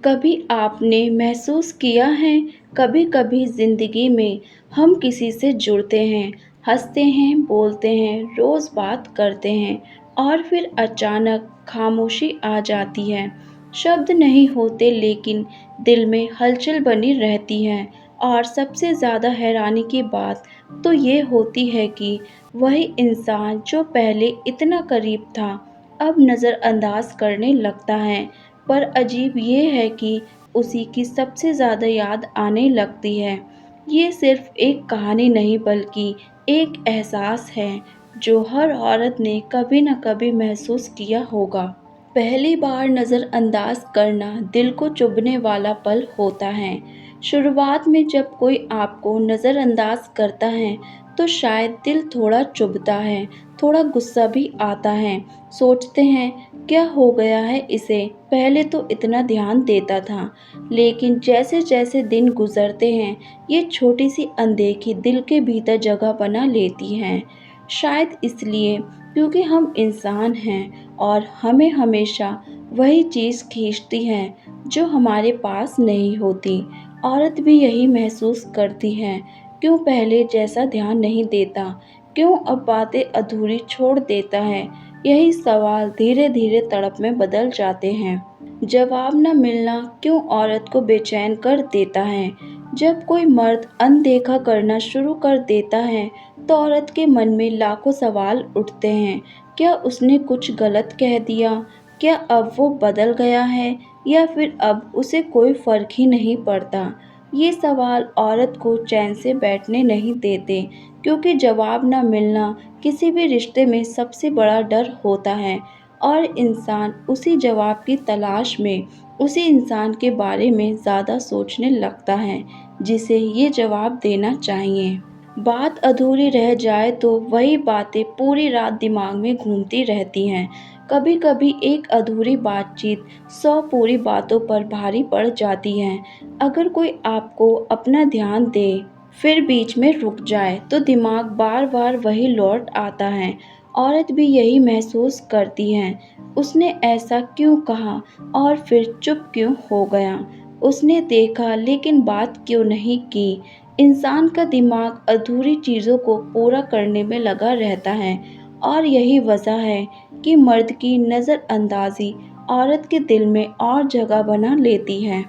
कभी आपने महसूस किया है, कभी-कभी ज़िंदगी में हम किसी से जुड़ते हैं, हँसते हैं, बोलते हैं, रोज़ बात करते हैं और फिर अचानक खामोशी आ जाती है। शब्द नहीं होते लेकिन दिल में हलचल बनी रहती है और सबसे ज़्यादा हैरानी की बात तो ये होती है कि वही इंसान जो पहले इतना करीब था, अब नज़रअंदाज करने लगता है। पर अजीब ये है कि उसी की सबसे ज़्यादा याद आने लगती है। ये सिर्फ़ एक कहानी नहीं बल्कि एक एहसास है जो हर औरत ने कभी न कभी महसूस किया होगा। पहली बार नज़रअंदाज करना दिल को चुभने वाला पल होता है। शुरुआत में जब कोई आपको नज़रअंदाज करता है तो शायद दिल थोड़ा चुभता है, थोड़ा गुस्सा भी आता है। सोचते हैं क्या हो गया है इसे, पहले तो इतना ध्यान देता था। लेकिन जैसे-जैसे दिन गुज़रते हैं, ये छोटी-सी अनदेखी दिल के भीतर जगह बना लेती है। शायद इसलिए क्योंकि हम इंसान हैं और हमें हमेशा वही चीज़ खींचती है जो हमारे पास नहीं होती। औरत भी यही महसूस करती है, क्यों पहले जैसा ध्यान नहीं देता, क्यों अब बातें अधूरी छोड़ देता है। यही सवाल धीरे-धीरे तड़प में बदल जाते हैं। जवाब न मिलना क्यों औरत को बेचैन कर देता है। जब कोई मर्द अनदेखा करना शुरू कर देता है, तो औरत के मन में लाखों सवाल उठते हैं। क्या उसने कुछ गलत कह दिया? क्या अब वो बदल गया है? या फिर अब उसे कोई फ़र्क ही नहीं पड़ता? ये सवाल औरत को चैन से बैठने नहीं देते, क्योंकि जवाब न मिलना किसी भी रिश्ते में सबसे बड़ा डर होता है और इंसान उसी जवाब की तलाश में उसी इंसान के बारे में ज़्यादा सोचने लगता है जिसे ये जवाब देना चाहिए। बात अधूरी रह जाए तो वही बातें पूरी रात दिमाग में घूमती रहती हैं। कभी-कभी एक अधूरी बातचीत 100 पूरी बातों पर भारी पड़ जाती है। अगर कोई आपको अपना ध्यान दे, फिर बीच में रुक जाए, तो दिमाग बार-बार वही लौट आता है। औरत भी यही महसूस करती है। उसने ऐसा क्यों कहा और फिर चुप क्यों हो गया? उसने देखा लेकिन बात क्यों नहीं की? इंसान का दिमाग अधूरी चीज़ों को पूरा करने में लगा रहता है और यही वजह है कि मर्द की नज़रअंदाज़ी औरत के दिल में और जगह बना लेती है।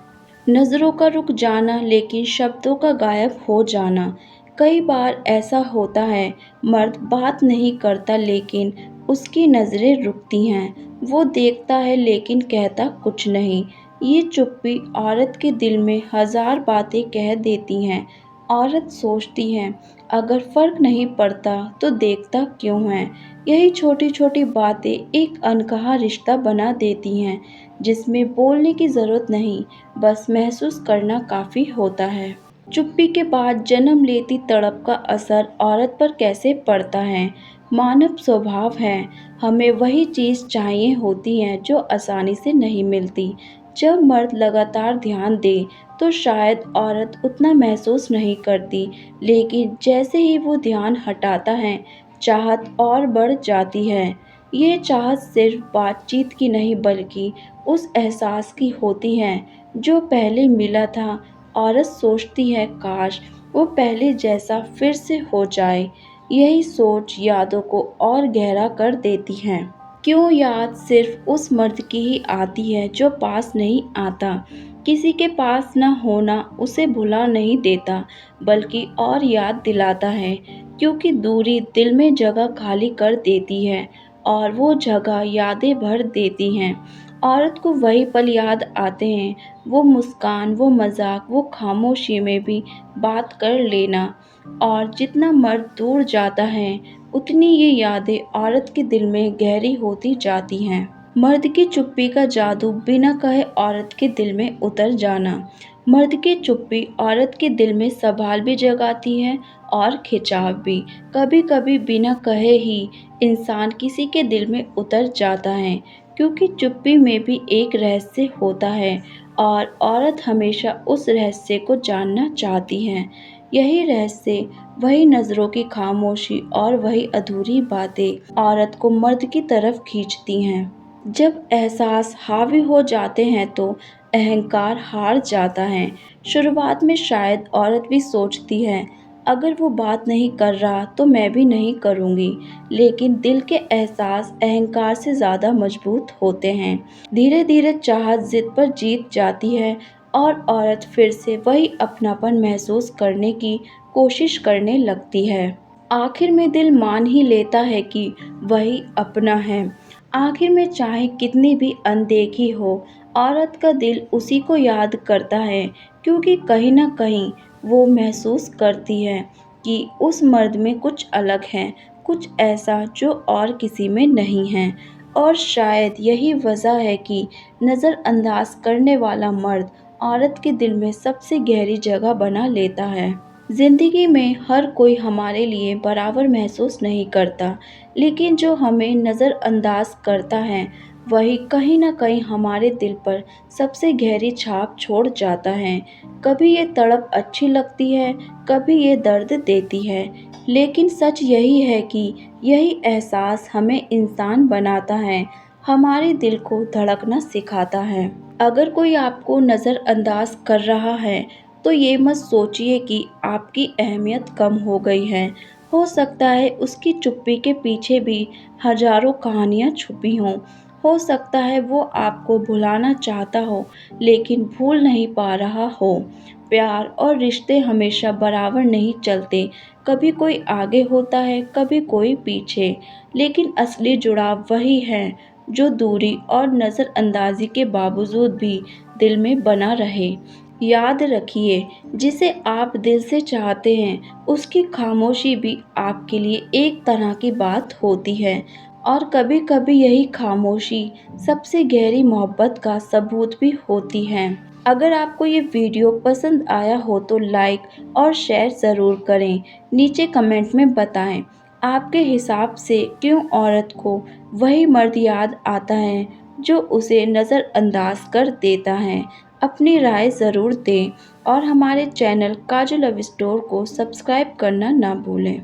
नज़रों का रुक जाना लेकिन शब्दों का गायब हो जाना। कई बार ऐसा होता है, मर्द बात नहीं करता लेकिन उसकी नज़रें रुकती हैं। वो देखता है लेकिन कहता कुछ नहीं। ये चुप्पी औरत के दिल में हज़ार बातें कह देती हैं। औरत सोचती है अगर फ़र्क नहीं पड़ता तो देखता क्यों है। यही छोटी-छोटी बातें एक अनकहा रिश्ता बना देती हैं, जिसमें बोलने की ज़रूरत नहीं, बस महसूस करना काफ़ी होता है। चुप्पी के बाद जन्म लेती तड़प का असर औरत पर कैसे पड़ता है? मानव स्वभाव है, हमें वही चीज़ चाहिए होती है जो आसानी से नहीं मिलती। जब मर्द लगातार ध्यान दे, तो शायद औरत उतना महसूस नहीं करती, लेकिन जैसे ही वो ध्यान हटाता है, चाहत और बढ़ जाती है। ये चाहत सिर्फ बातचीत की नहीं बल्कि उस एहसास की होती है जो पहले मिला था। औरत सोचती है काश वो पहले जैसा फिर से हो जाए। यही सोच यादों को और गहरा कर देती है। क्यों याद सिर्फ उस मर्द की ही आती है जो पास नहीं आता। किसी के पास न होना उसे भुला नहीं देता, बल्कि और याद दिलाता है, क्योंकि दूरी दिल में जगह खाली कर देती है और वो जगह यादें भर देती हैं। औरत को वही पल याद आते हैं, वो मुस्कान, वो मज़ाक, वो खामोशी में भी बात कर लेना। और जितना मर्द दूर जाता है, उतनी ये यादें औरत के दिल में गहरी होती जाती हैं। मर्द की चुप्पी का जादू बिना कहे औरत के दिल में उतर जाना। मर्द की चुप्पी औरत के दिल में सवाल भी जगाती है और खिंचाव भी। कभी-कभी बिना कहे ही इंसान किसी के दिल में उतर जाता है, क्योंकि चुप्पी में भी एक रहस्य होता है और औरत हमेशा उस रहस्य को जानना चाहती है। यही रहस्य, वही नज़रों की खामोशी और वही अधूरी बातें औरत को मर्द की तरफ खींचती हैं। जब एहसास हावी हो जाते हैं तो अहंकार हार जाता है। शुरुआत में शायद औरत भी सोचती है, अगर वो बात नहीं कर रहा तो मैं भी नहीं करूँगी। लेकिन दिल के एहसास अहंकार से ज़्यादा मजबूत होते हैं। धीरे-धीरे चाहत ज़िद पर जीत जाती है और औरत फिर से वही अपनापन महसूस करने की कोशिश करने लगती है। आखिर में दिल मान ही लेता है कि वही अपना है। आखिर में चाहे कितनी भी अनदेखी हो, औरत का दिल उसी को याद करता है, क्योंकि कहीं न कहीं वो महसूस करती है कि उस मर्द में कुछ अलग है, कुछ ऐसा जो और किसी में नहीं है। और शायद यही वजह है कि नज़रअंदाज करने वाला मर्द औरत के दिल में सबसे गहरी जगह बना लेता है। ज़िंदगी में हर कोई हमारे लिए बराबर महसूस नहीं करता, लेकिन जो हमें नज़रअंदाज करता है, वही कहीं न कहीं हमारे दिल पर सबसे गहरी छाप छोड़ जाता है। कभी ये तड़प अच्छी लगती है, कभी ये दर्द देती है, लेकिन सच यही है कि यही एहसास हमें इंसान बनाता है, हमारे दिल को धड़कना सिखाता है। अगर कोई आपको नज़रअंदाज कर रहा है, तो ये मत सोचिए कि आपकी अहमियत कम हो गई है। हो सकता है उसकी चुप्पी के पीछे भी हज़ारों कहानियाँ छुपी हों। हो सकता है वो आपको भुलाना चाहता हो, लेकिन भूल नहीं पा रहा हो। प्यार और रिश्ते हमेशा बराबर नहीं चलते। कभी कोई आगे होता है, कभी कोई पीछे। लेकिन असली जुड़ाव वही है, जो दूरी और नज़रअंदाज़ी के बावजूद भी दिल में बना रहे। याद रखिए, जिसे आप दिल से चाहते हैं, उसकी खामोशी भी आपके लिए एक तरह की बात होती है। और कभी-कभी यही खामोशी सबसे गहरी मोहब्बत का सबूत भी होती है। अगर आपको ये वीडियो पसंद आया हो तो लाइक और शेयर ज़रूर करें। नीचे कमेंट में बताएं, आपके हिसाब से क्यों औरत को वही मर्द याद आता है जो उसे नज़रअंदाज कर देता है। अपनी राय ज़रूर दें और हमारे चैनल काजू लव स्टोर को सब्सक्राइब करना ना भूलें।